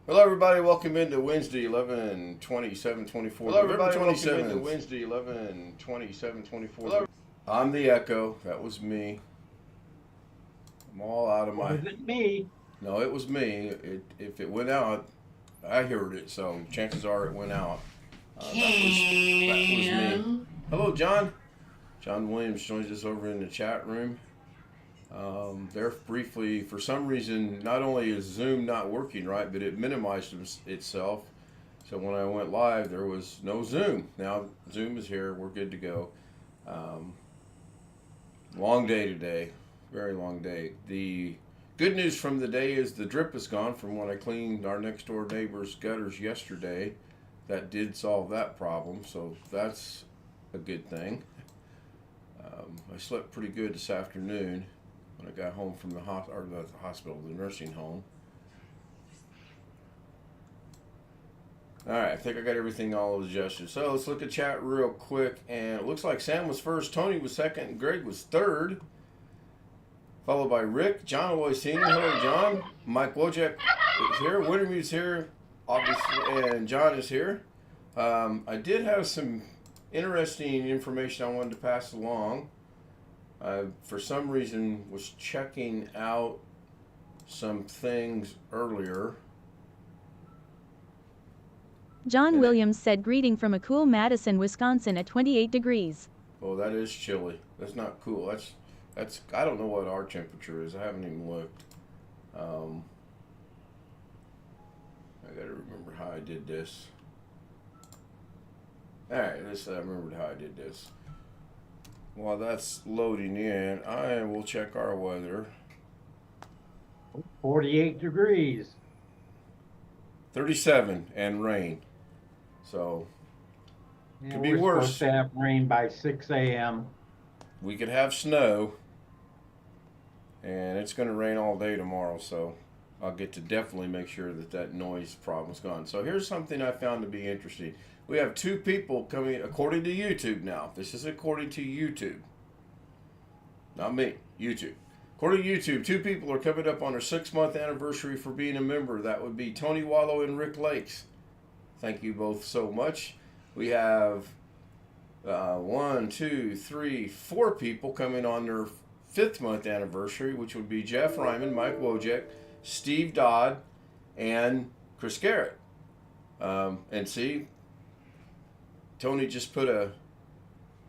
Hello, everybody. Welcome into Wednesday, 11/27/24. Hello, November everybody. Welcome 27th. into Wednesday, 11/27/24. Hello. I'm the Echo. That was me. I'm all out of my. Wasn't me. No, it was me. If it went out, I heard it. So chances are it went out. That was me. Hello, John. John Williams joins us over in the chat room. There briefly, for some reason, not only is Zoom not working right, but it minimized itself. So when I went live, there was no Zoom. Now Zoom is here. We're good to go. Long day today. Very long day. The good news from the day is the drip is gone from when I cleaned our next door neighbor's gutters yesterday. That did solve that problem, so that's a good thing. I slept pretty good this afternoon when I got home from the hospital, the nursing home. All right, I think I got everything all adjusted. So let's look at chat real quick. And it looks like Sam was first, Tony was second, and Greg was third. Followed by Rick, John Aloy Sr. Hello, John. Mike Wojak is here. Wintermute's here, obviously, and John is here. I did have some interesting information I wanted to pass along. For some reason, was checking out some things earlier. John Williams said greeting from a cool Madison, Wisconsin at 28 degrees. Oh, that is chilly. That's not cool. That's I don't know what our temperature is. I haven't even looked. I got to remember how I did this. All right, I remembered how I did this. While that's loading in, I will check our weather. 48 degrees. 37 and rain. So, could be we're worse. Supposed to have rain by 6 a.m. We could have snow. And it's going to rain all day tomorrow, so I'll get to definitely make sure that noise problem's gone. So here's something I found to be interesting. We have two people coming, according to YouTube now. This is according to YouTube. Not me, YouTube. According to YouTube, two people are coming up on their 6-month anniversary for being a member. That would be Tony Wallow and Rick Lakes. Thank you both so much. We have 1, 2, 3, 4 people coming on their 5th-month anniversary, which would be Jeff Ryman, Mike Wojak, Steve Dodd, and Chris Garrett. And see, Tony just put a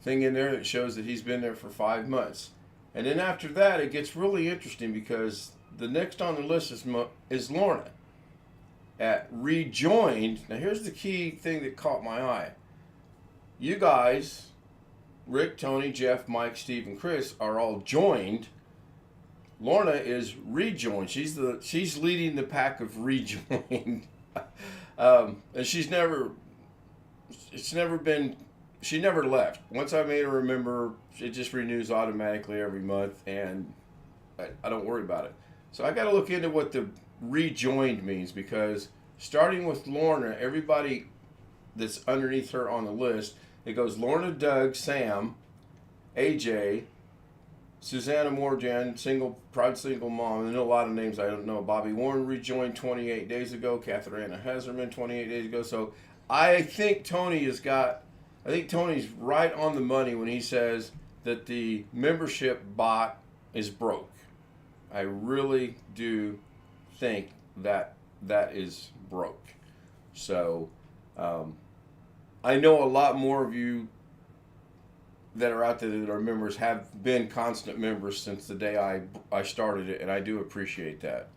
thing in there that shows that he's been there for 5 months. And then after that, it gets really interesting because the next on the list is Lorna at Rejoined. Now, here's the key thing that caught my eye. You guys, Rick, Tony, Jeff, Mike, Steve, and Chris, are all joined. Lorna is rejoined. She's leading the pack of rejoined. And she never left. Once I made her a member, it just renews automatically every month, and I don't worry about it. So I got to look into what the rejoined means, because starting with Lorna, everybody that's underneath her on the list, it goes Lorna, Doug, Sam, AJ, Susanna Morgan, proud single mom, and a lot of names I don't know. Bobby Warren rejoined 28 days ago. Katharina Hezerman 28 days ago. So I think Tony's right on the money when he says that the membership bot is broke. I really do think that is broke. So I know a lot more of you that are out there that are members have been constant members since the day I started it, and I do appreciate that.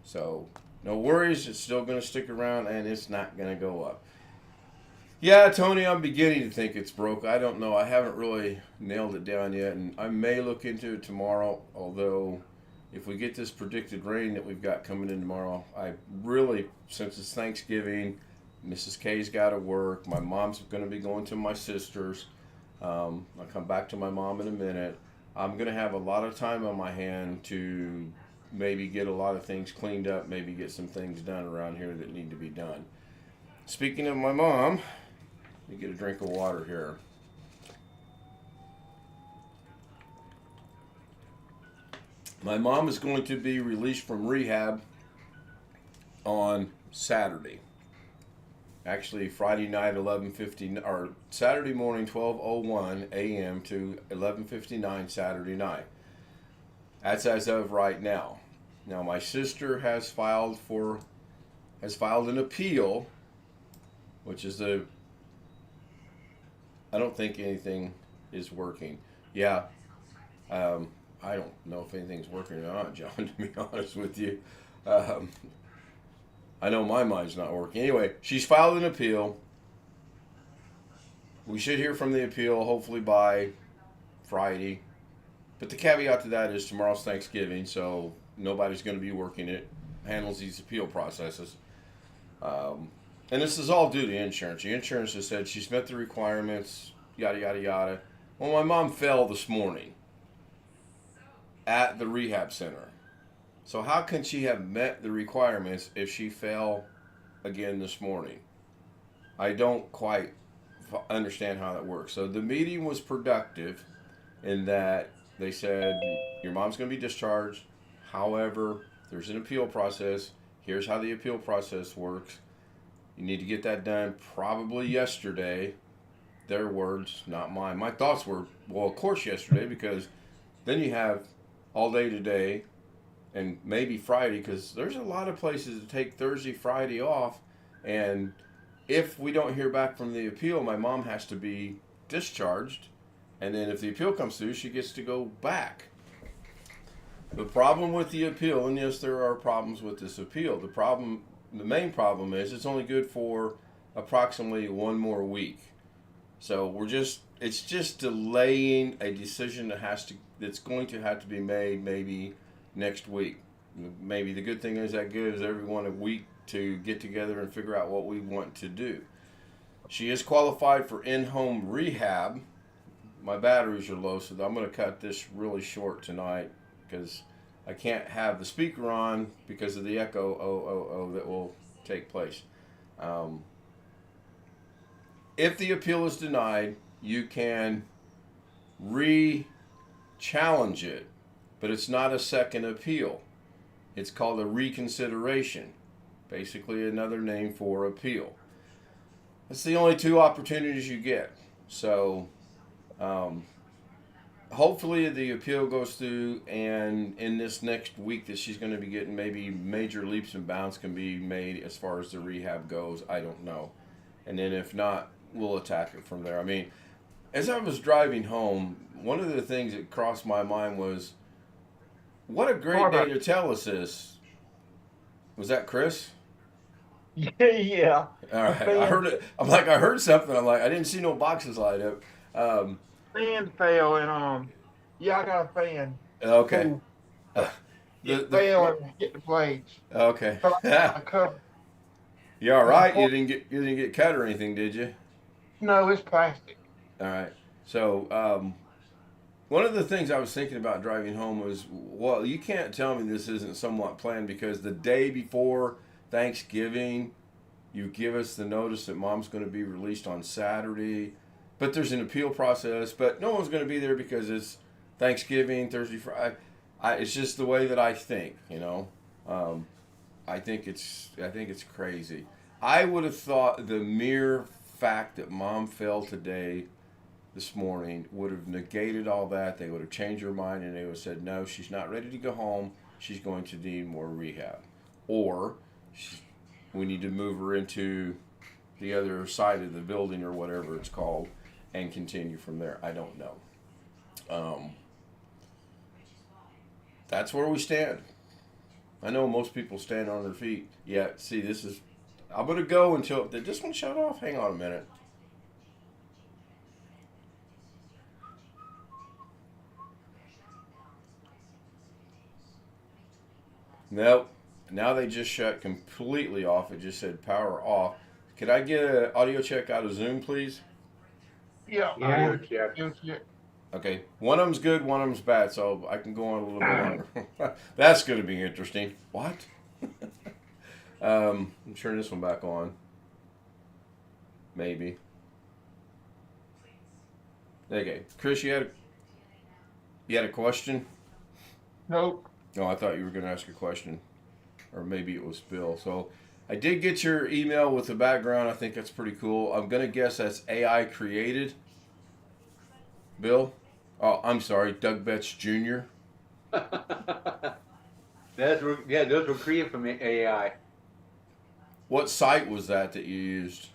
So no worries, it's still going to stick around, and it's not going to go up. Yeah, Tony, I'm beginning to think it's broke. I don't know. I haven't really nailed it down yet, and I may look into it tomorrow, although if we get this predicted rain that we've got coming in tomorrow, I really, since it's Thanksgiving, Mrs. K's got to work, my mom's going to be going to my sister's. I'll come back to my mom in a minute. I'm going to have a lot of time on my hand to maybe get a lot of things cleaned up, maybe get some things done around here that need to be done. Speaking of my mom, let me get a drink of water here. My mom is going to be released from rehab on Saturday. Actually, Friday night 11:50 or Saturday morning 12:01 a.m. to 11:59 Saturday night. That's as of right now. Now my sister has filed an appeal, which is I don't think anything is working. Yeah, I don't know if anything's working or not, John. To be honest with you. I know my mind's not working. Anyway, she's filed an appeal. We should hear from the appeal hopefully by Friday. But the caveat to that is tomorrow's Thanksgiving, so nobody's going to be working it. Handles these appeal processes. And this is all due to insurance. The insurance has said she's met the requirements, yada, yada, yada. Well, my mom fell this morning at the rehab center. So how can she have met the requirements if she fell again this morning? I don't quite understand how that works. So the meeting was productive in that they said, your mom's going to be discharged. However, there's an appeal process. Here's how the appeal process works. You need to get that done probably yesterday. Their words, not mine. My thoughts were, well, of course yesterday, because then you have all day today and maybe Friday, because there's a lot of places that take Thursday, Friday off. And if we don't hear back from the appeal, my mom has to be discharged. And then if the appeal comes through, she gets to go back. The problem with the appeal, and yes, there are problems with this appeal. The main problem is it's only good for approximately one more week. So it's just delaying a decision that's going to have to be made maybe next week. Maybe the good thing is that gives everyone a week to get together and figure out what we want to do. She is qualified for in-home rehab. My batteries are low, so I'm going to cut this really short tonight because I can't have the speaker on because of the echo that will take place. If the appeal is denied, you can re-challenge it, but it's not a second appeal. It's called a reconsideration, basically another name for appeal. That's the only two opportunities you get. So hopefully the appeal goes through, and in this next week that she's going to be getting, maybe major leaps and bounds can be made as far as the rehab goes. I don't know. And then if not, we'll attack it from there. I mean, as I was driving home, one of the things that crossed my mind was, what a great day to tell us this. Was that Chris? Yeah. All right. I heard it. I heard something. I'm like, I didn't see no boxes light up. Fan fell and yeah, I got a fan. Okay. It fell and hit the blades. Okay. So I covered. You all right? You didn't get cut or anything, did you? No, it's plastic. All right. So one of the things I was thinking about driving home was, well, you can't tell me this isn't somewhat planned, because the day before Thanksgiving, you give us the notice that mom's going to be released on Saturday, but there's an appeal process, but no one's going to be there because it's Thanksgiving, Thursday, Friday. It's just the way that I think, you know. I think it's crazy. I would have thought the mere fact that mom fell this morning would have negated all that. They would have changed her mind and they would have said, no, she's not ready to go home. She's going to need more rehab. Or we need to move her into the other side of the building or whatever it's called and continue from there. I don't know. That's where we stand. I know most people stand on their feet. Yeah, see, I'm going to go until, did this one shut off? Hang on a minute. Nope. Now they just shut completely off. It just said power off. Could I get an audio check out of Zoom, please? Yeah. Yeah. Yeah. Okay. One of them's good, one of them's bad, so I can go on a little bit longer. That's going to be interesting. What? I'm turning this one back on. Maybe. Okay. Chris, you had a question? Nope. No, I thought you were going to ask a question. Or maybe it was Bill. So, I did get your email with the background. I think that's pretty cool. I'm going to guess that's AI created. Bill? Oh, I'm sorry, Doug Betts Jr. Those were created from AI. What site was that you used?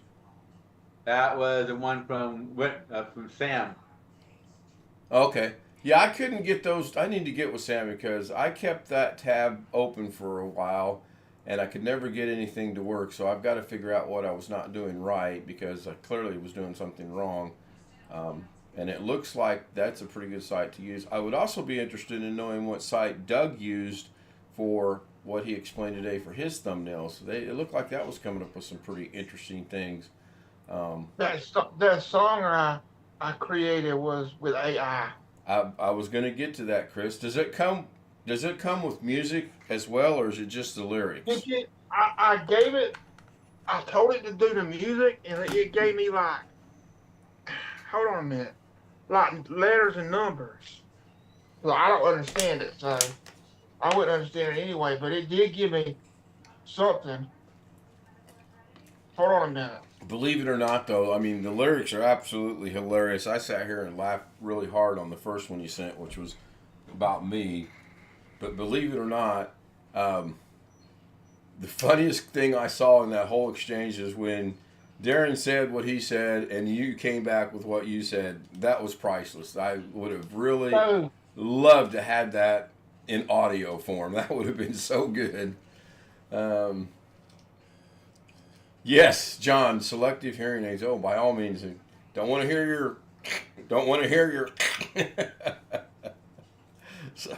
That was the one from Sam. Okay. Yeah, I couldn't get those. I need to get with Sam because I kept that tab open for a while and I could never get anything to work. So I've got to figure out what I was not doing right because I clearly was doing something wrong. And it looks like that's a pretty good site to use. I would also be interested in knowing what site Doug used for what he explained today for his thumbnails. It looked like that was coming up with some pretty interesting things. That song I created was with AI. I was going to get to that, Chris. Does it come with music as well, or is it just the lyrics? I gave it. I told it to do the music, and it gave me like, hold on a minute, like letters and numbers. So I don't understand it, so I wouldn't understand it anyway. But it did give me something. Hold on a minute. Believe it or not, though, I mean, the lyrics are absolutely hilarious. I sat here and laughed really hard on the first one you sent, which was about me. But believe it or not, the funniest thing I saw in that whole exchange is when Darren said what he said and you came back with what you said. That was priceless. I would have really loved to have that in audio form. That would have been so good. Yes, John, selective hearing aids. Oh, by all means, don't want to hear your. So,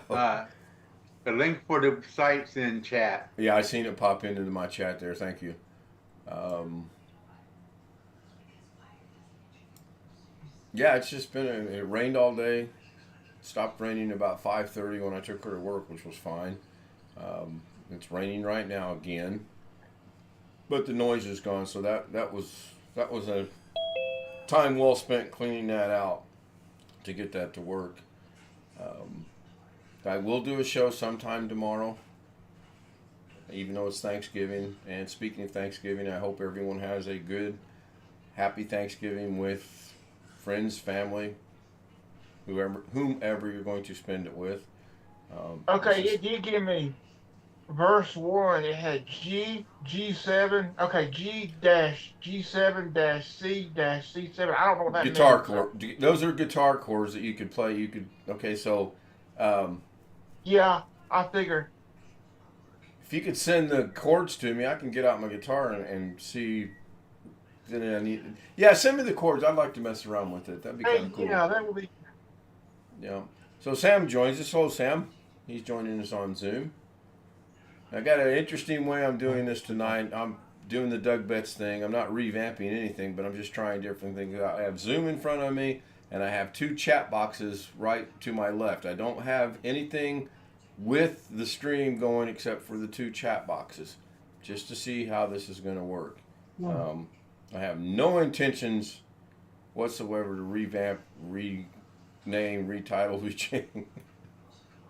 The link for the site's in chat. yeah, I seen it pop into my chat there. Thank you. Yeah, it's just been it rained all day. Stopped raining about 5:30 when I took her to work, which was fine. It's raining right now again. But the noise is gone, so that was a time well spent cleaning that out to get that to work. I will do a show sometime tomorrow, even though it's Thanksgiving. And speaking of Thanksgiving, I hope everyone has a good, happy Thanksgiving with friends, family, whomever you're going to spend it with. Okay, it did give me verse 1. It had G7. Okay, G-G7-C-C7. I don't know what that guitar means. chord. Those are guitar chords that you could play. Okay, so yeah, I figured. if you could send the chords to me, I can get out my guitar and see. Then I need. Yeah, send me the chords. I'd like to mess around with it. That'd be kind of cool. Yeah, that would be. Yeah. So Sam joins us. Hello, Sam. He's joining us on Zoom. I got an interesting way I'm doing this tonight. I'm doing the Doug Betts thing. I'm not revamping anything, but I'm just trying different things. I have Zoom in front of me, and I have two chat boxes right to my left. I don't have anything with the stream going except for the two chat boxes, just to see how this is going to work. I have no intentions whatsoever to revamp, rename, retitle, rechange.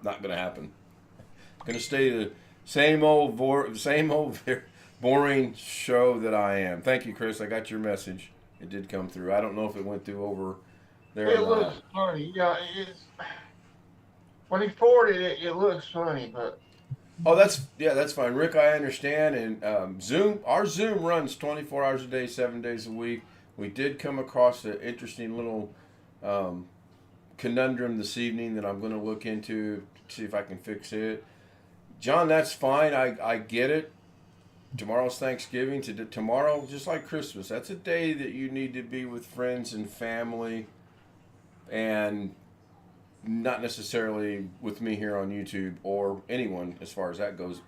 Not going to happen. Going to stay the same old boring show that I am. Thank you, Chris. I got your message. It did come through. I don't know if it went through over there. It looks funny. Yeah, when he forwarded it, it looks funny, but. Oh, that's fine, Rick. I understand. And our Zoom runs 24 hours a day, 7 days a week. We did come across an interesting little conundrum this evening that I'm going to look into to see if I can fix it. John, that's fine. I get it. Tomorrow's Thanksgiving. Tomorrow, just like Christmas, that's a day that you need to be with friends and family, and not necessarily with me here on YouTube or anyone as far as that goes.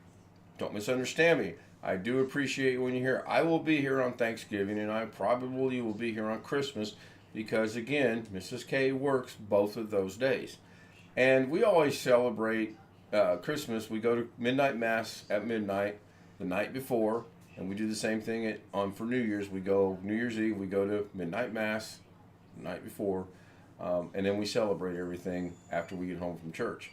Don't misunderstand me. I do appreciate when you're here. I will be here on Thanksgiving, and I probably will be here on Christmas because, again, Mrs. K works both of those days. And we always celebrate Christmas. We go to midnight mass at midnight the night before, and we do the same thing for New Year's. New Year's Eve, we go to midnight mass the night before, and then we celebrate everything after we get home from church.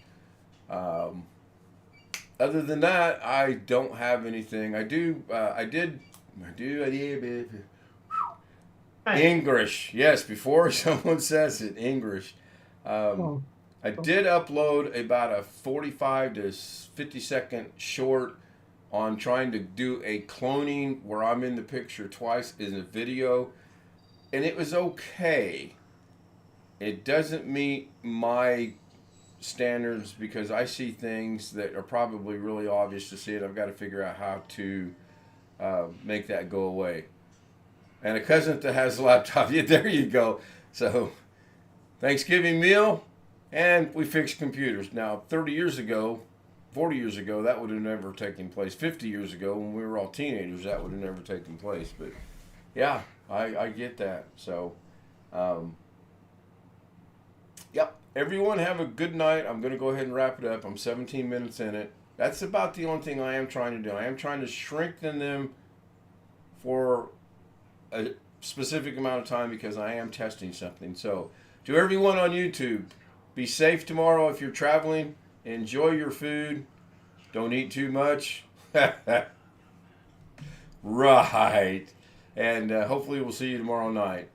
other than that, I don't have anything. I did English. Yes, before someone says it, English. I did upload about a 45 to 50-second short on trying to do a cloning where I'm in the picture twice in a video, and it was okay. It doesn't meet my standards because I see things that are probably really obvious to see it. I've got to figure out how to make that go away. And a cousin that has a laptop, yeah, there you go. So, Thanksgiving meal, and we fixed computers. Now, 30 years ago, 40 years ago, that would have never taken place. 50 years ago, when we were all teenagers, that would have never taken place. But, yeah, I get that. So, yep. Everyone have a good night. I'm going to go ahead and wrap it up. I'm 17 minutes in it. That's about the only thing I am trying to do. I am trying to strengthen them for a specific amount of time because I am testing something. So, to everyone on YouTube, be safe tomorrow if you're traveling. Enjoy your food. Don't eat too much. Right. And hopefully we'll see you tomorrow night.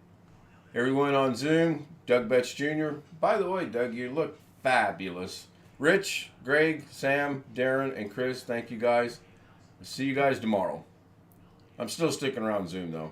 Everyone on Zoom, Doug Betts Jr. By the way, Doug, you look fabulous. Rich, Greg, Sam, Darren, and Chris, thank you guys. See you guys tomorrow. I'm still sticking around Zoom, though.